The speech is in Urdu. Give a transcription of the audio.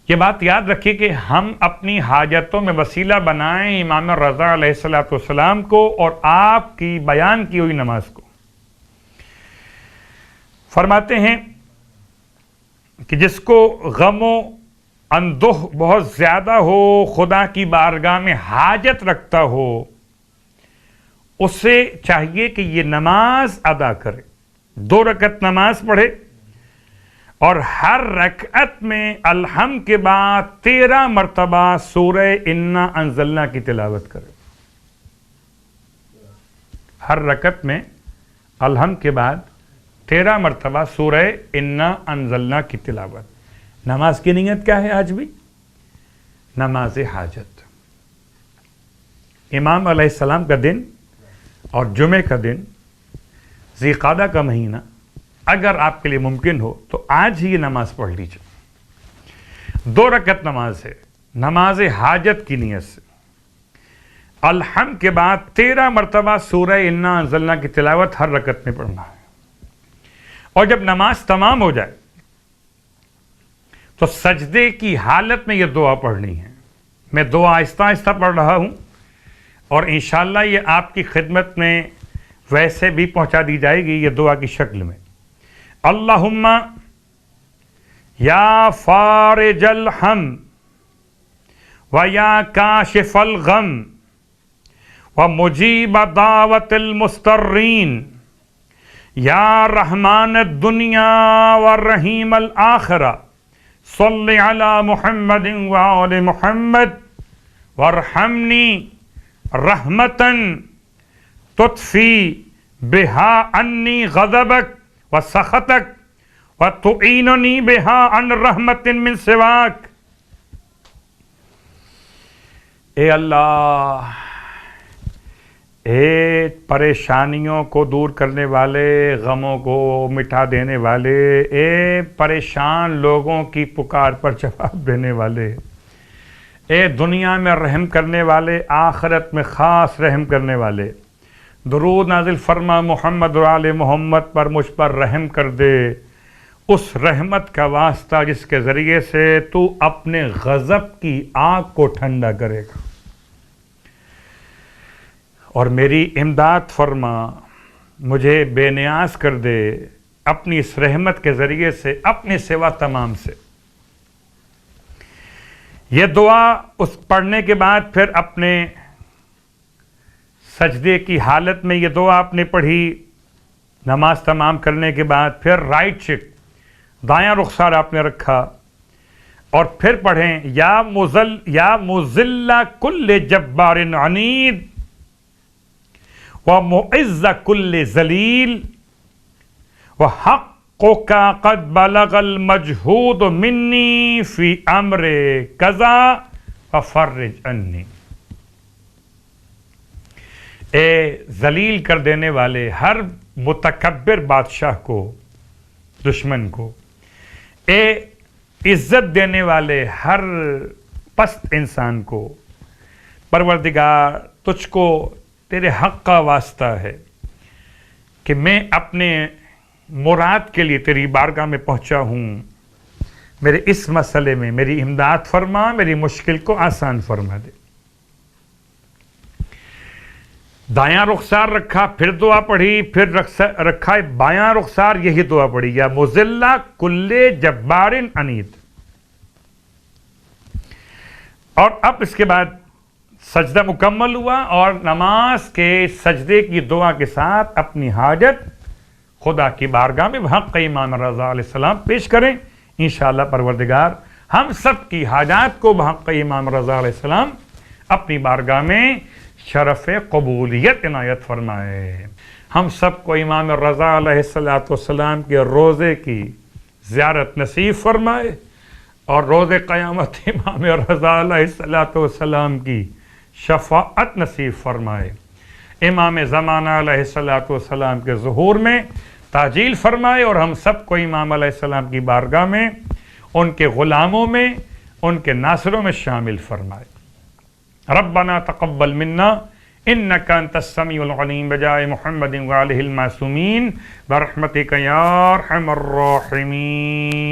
یہ بات یاد رکھیے کہ ہم اپنی حاجتوں میں وسیلہ بنائیں امام رضا علیہ السلام کو اور آپ کی بیان کی ہوئی نماز کو۔ فرماتے ہیں کہ جس کو غم و اندوہ بہت زیادہ ہو، خدا کی بارگاہ میں حاجت رکھتا ہو، اسے چاہیے کہ یہ نماز ادا کرے، 2 رکعت نماز پڑھے اور ہر رکعت میں الحمد کے بعد 13 مرتبہ سورہ انا انزلنا کی تلاوت کرے۔ ہر رکعت میں الحمد کے بعد 13 مرتبہ سورہ انا انزلنا کی تلاوت۔ نماز کی نیت کیا ہے آج بھی؟ نماز حاجت۔ امام علیہ السلام کا دن اور جمعے کا دن، ذی قعدہ کا مہینہ، اگر آپ کے لیے ممکن ہو تو آج ہی یہ نماز پڑھ لیجیے۔ 2 رکعت نماز ہے، نماز حاجت کی نیت سے الحمد کے بعد 13 مرتبہ سورہ انا انزلنا کی تلاوت ہر رکعت میں پڑھنا ہے۔ اور جب نماز تمام ہو جائے تو سجدے کی حالت میں یہ دعا پڑھنی ہے۔ میں دعا آہستہ آہستہ پڑھ رہا ہوں اور انشاءاللہ یہ آپ کی خدمت میں ویسے بھی پہنچا دی جائے گی یہ دعا کی شکل میں۔ اللہم یا فارج الہم و یا کاشف الغم و مجیب دعوت المضطرین یا رحمان الدنیا و رحیم الآخرہ صلی علی محمد و آل محمد وارحمنی رحمتاً تطفی بہا عنی غضبک و سخطک و تعیننی بہا عن رحمت من سواک۔ اے اللہ، اے پریشانیوں کو دور کرنے والے، غموں کو مٹا دینے والے، اے پریشان لوگوں کی پکار پر جواب دینے والے، اے دنیا میں رحم کرنے والے، آخرت میں خاص رحم کرنے والے، درود نازل فرما محمد و آل محمد پر، مجھ پر رحم کر دے، اس رحمت کا واسطہ جس کے ذریعے سے تو اپنے غضب کی آگ کو ٹھنڈا کرے گا، اور میری امداد فرما، مجھے بے نیاز کر دے اپنی اس رحمت کے ذریعے سے اپنے سوا تمام سے۔ یہ دعا اس پڑھنے کے بعد پھر اپنے سجدے کی حالت میں یہ دعا آپ نے پڑھی، نماز تمام کرنے کے بعد پھر رائٹ چیک، دایاں رخسار آپ نے رکھا اور پھر پڑھیں یا مذل کل جبار عنید و معز کل ذلیل و حقک قد بلغ المجہود منی فی امر کذا ففرج عنی۔ اے ذلیل کر دینے والے ہر متکبر بادشاہ کو، دشمن کو، اے عزت دینے والے ہر پست انسان کو، پروردگار تجھ کو تیرے حق کا واسطہ ہے کہ میں اپنے مراد کے لیے تیری بارگاہ میں پہنچا ہوں، میرے اس مسئلے میں میری امداد فرما، میری مشکل کو آسان فرما دے۔ دایاں رخسار رکھا، پھر دعا پڑھی، پھر رکھا بایاں رخسار، یہی دعا پڑھی یا مذل کل جبار عنید۔ اور اب اس کے بعد سجدہ مکمل ہوا اور نماز کے سجدے کی دعا کے ساتھ اپنی حاجت خدا کی بارگاہ میں بحق امام رضا علیہ السلام پیش کریں۔ انشاءاللہ پروردگار ہم سب کی حاجات کو بحق امام رضا علیہ السلام اپنی بارگاہ میں شرف قبولیت عنایت فرمائے۔ ہم سب کو امام رضا علیہ السلام کے روزے کی زیارت نصیب فرمائے اور روز قیامت امام رضا علیہ السلام کی شفاعت نصیب فرمائے۔ امام زمانہ علیہ السلام کے ظہور میں تعجیل فرمائے اور ہم سب کو امام علیہ السلام کی بارگاہ میں، ان کے غلاموں میں، ان کے ناصروں میں شامل فرمائے۔ ربنا تقبل منا انک انت السمیع العلیم بجائے محمد وآلہ المعصومین برحمتک یا ارحم الراحمین۔